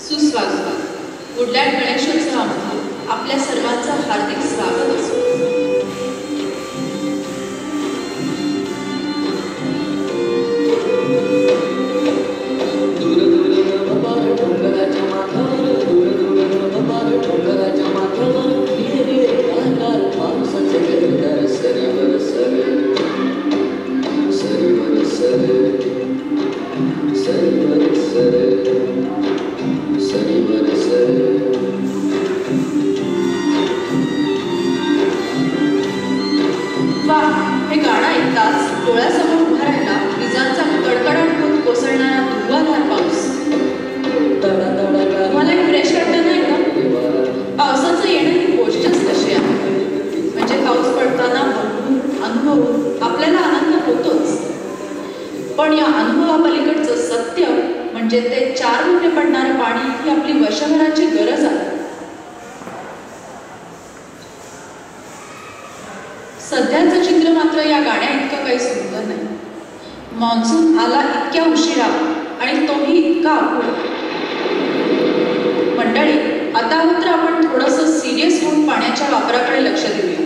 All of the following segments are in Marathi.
सुस्वागत। वुडलँड गणेशोत्सवामध्ये आपल्या सर्वांचं हार्दिक स्वागत असो। हे गाणं ऐकताच डोळ्यासमोर उभा राहिला विजांचा कडकडाट होत कोसळणारा धुवाधार पाऊस। तुम्हाला फ्रेश वाटतं नाही का? पावसाचं येणं ही गोष्टच तशी आहे। म्हणजे पाऊस पडताना अनुभवून आपल्याला आनंद होतोच, पण या अनुभवापलीकडचं सत्य म्हणजे ते 4 महिने पडणारं पाणी ही आपली वर्षभराची गरज आहे। सध्याचं चित्र मात्र या गाण्या इतकं काही सुंदर नाही। मान्सून आला इतक्या उशिरा आणि तोही इतका अपुरा। मंडळी, आता मात्र आपण थोडंसं सिरियस होऊन पाण्याच्या वापराकडे लक्ष देऊया।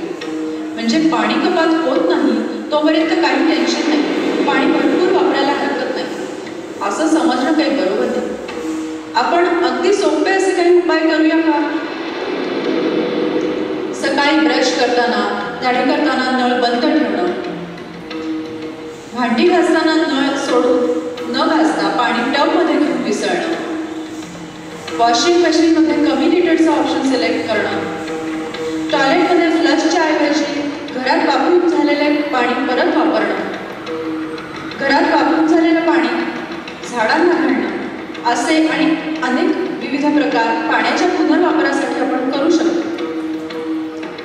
म्हणजे पाणी कपात होत नाही तोपर्यंत काही टेन्शन नाही, पाणी भरपूर वापरायला हरकत नाही असं समजणं काही बरोबर नाही। आपण अगदी सोपे असे काही उपाय करूया का? सकाळी ब्रश करताना, दाढी करताना नळ बंद ठेवणं, भांडी घासताना नळ सोडून न घासता पाणी टबमध्ये घेऊन विसळणं, वॉशिंग मशीनमध्ये कमी लिटरचं ऑप्शन सिलेक्ट करणं, टॉयलेटमध्ये फ्लशच्या ऐवजी घरात वापरून झालेले पाणी परत वापरणं, घरात वापरून झालेलं पाणी झाडांना घालणं असे आणि अनेक विविध प्रकार पाण्याच्या पुनर्वापरासाठी आपण करू शकतो।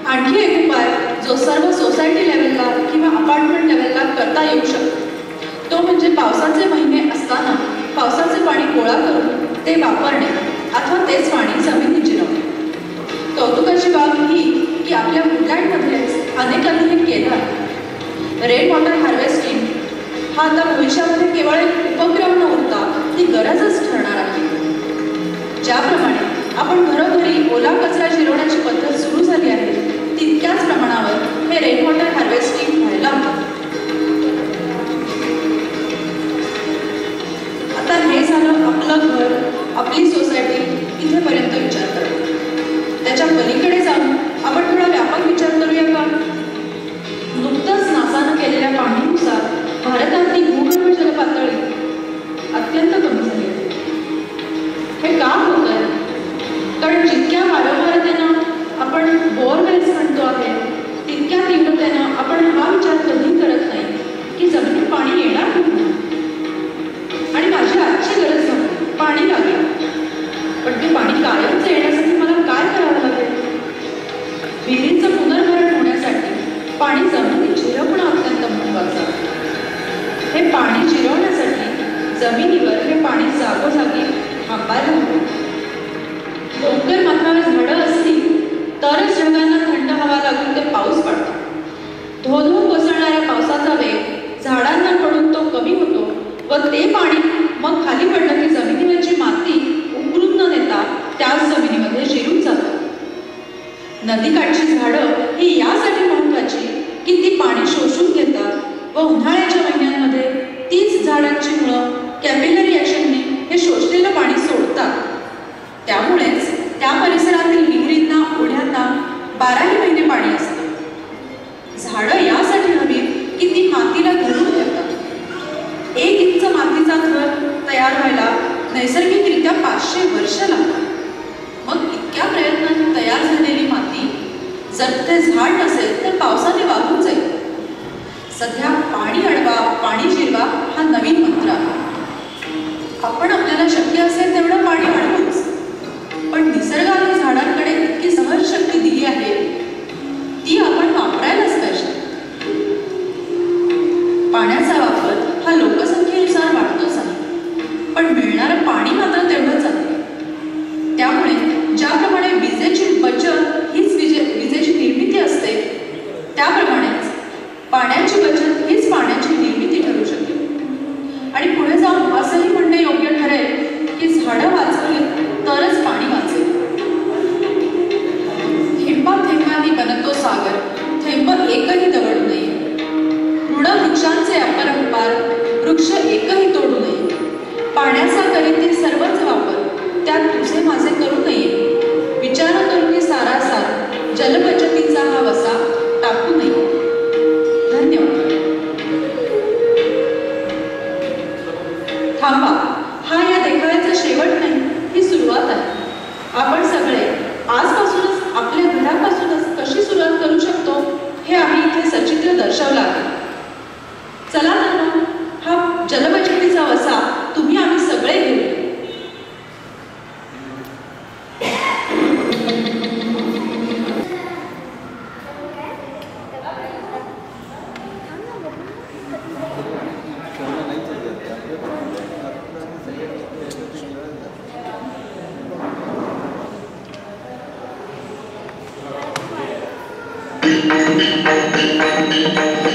आणखी एक उपाय जो सर्व सोसायटी लेवलला किंवा अपार्टमेंट लेवलला करता येऊ शकतो तो म्हणजे पावसाचे महिने असताना पावसाचे पाणी गोळा करून ते वापरणे अथवा तेच पाणी जमिनीत जिरवणे। कौतुकाची बाब ही की आपल्या वुडलँडमध्ये अनेकांनी हे केलं आहे। रेन वॉटर हार्वेस्टिंग हा आता भविष्यामध्ये केवळ एक उपक्रम न उरता ती गरजच ठरणार आहे। ज्याप्रमाणे आपण घरोघरी ओला कचरा जिरवण्याची पद्धत सुरू झाली आहे तितक्याच प्रमाणावर हे रेन वॉटर हार्वेस्टिंग व्हायला हवं। आता हे झालं आपलं घर, आपली सोसायटी, इथेपर्यंत विचार करू। त्याच्या पलीकडे जाऊन आपण थोडा व्यापक विचार करूया का? नुकतंच नासानं केलेल्या पाहणीनुसार भारतातली भूगर्भ जलपातळी अत्यंत कमी झाली आहे। हे का होत आहे? कारण जितक्या वारंवारतेनं आपण बोअरवेल्स म्हणतो आहे तितक्या तीव्रतेनं आपण हा विचार कधी करत नाही की जमिनीत पाणी येणार कुठून आणि माझी आजची गरज नव्हती, पाणी लागेल, पण ते पाणी कायमचं येण्यासाठी मला काय करावं लागेल? विहिरींचं पुनर्भरण होण्यासाठी पाणी जमिनीत जिरवणं अत्यंत महत्त्वाचं आहे। हे पाणी जिरवण्यासाठी जमिनीवर हे पाणी जागोजागी थांबायला हवं। डोंगर माथ्यावर झाडं असतील तरच जगांना थंड हवा लागून ते पाऊस पडतो। धो धो कोसळणाऱ्या पावसाचा वेग झाडांना पडून तो कमी होतो व ते पाणी मग खाली पडलं की जमिनीवरची माती उकरून न नेता त्याच जमिनीमध्ये जिरून जातं। नदीकाठची झाडं ही यासाठी महत्त्वाची की ती पाणी शोषून घेतात व उन्हाळ्याच्या महिन्यांमध्ये तीच झाडांची मुळं कॅपिलरी ॲक्शनने हे शोषलेलं पाणी सोडतात। त्यामुळेच त्या परिसरातील विहिरींना, ओढ्यांना 12ही महिने पाणी असतं। झाडं यासाठी हवी की ती मातीला धरून ठेवतात। 1 इंच मातीचा थर तयार व्हायला नैसर्गिकरित्या 500 वर्ष लागतात। मग इतक्या प्रयत्नांनी तयार झालेली माती जर ते झाड नसेल तर पावसाने वाहून जाईल। सध्या पाणी अडवा, पाणी जिरवा हा नवीन मंत्र आहे। आपण आपल्याला शक्य असेल तेवढं पाणी अडवूच, पण निसर्गाने झाडांकडे इतकी सहज शक्ती दिली आहे ती आपण वापरायलाच पाहिजे। पाण्याचा वापर हा लोकसंख्येनुसार वाढतोच आहे, पण मिळणारं पाणी मात्र तेवढंच आहे। त्यामुळे ज्याप्रमाणे विजेची बचत हीच विजेची निर्मिती असते त्याप्रमाणेच पाण्याची बचत हीच पाण्याची निर्मिती ठरू शकते। आणि पुढे जाऊन असंही म्हणणे योग्य ठरेल की झाडं वाचवली तर सागर थेंब एकही दवडू नये. ऋणभिक्षांचे अपरंपार वृक्ष एकही तोडू नये. पाण्याचा करीते सर्वच वापर त्यात तुझे माझे करू नये. विचार करून सारासार जलबचतीचा हा वसा टाकू नये. धन्यवाद. थांबा, हा या देखाव्याचा शेवट नाही, ही सुरुवात आहे. आपण सगळे आजपासूनच आपल्या घरापासूनच कशी सुरुवात करू शकतो हे आम्ही इथे सचित्र दर्शवलं आहे. चला तर मग हा जलबचतीचा वसा तुम्ही आम्ही सगळे घेऊ. Thank you.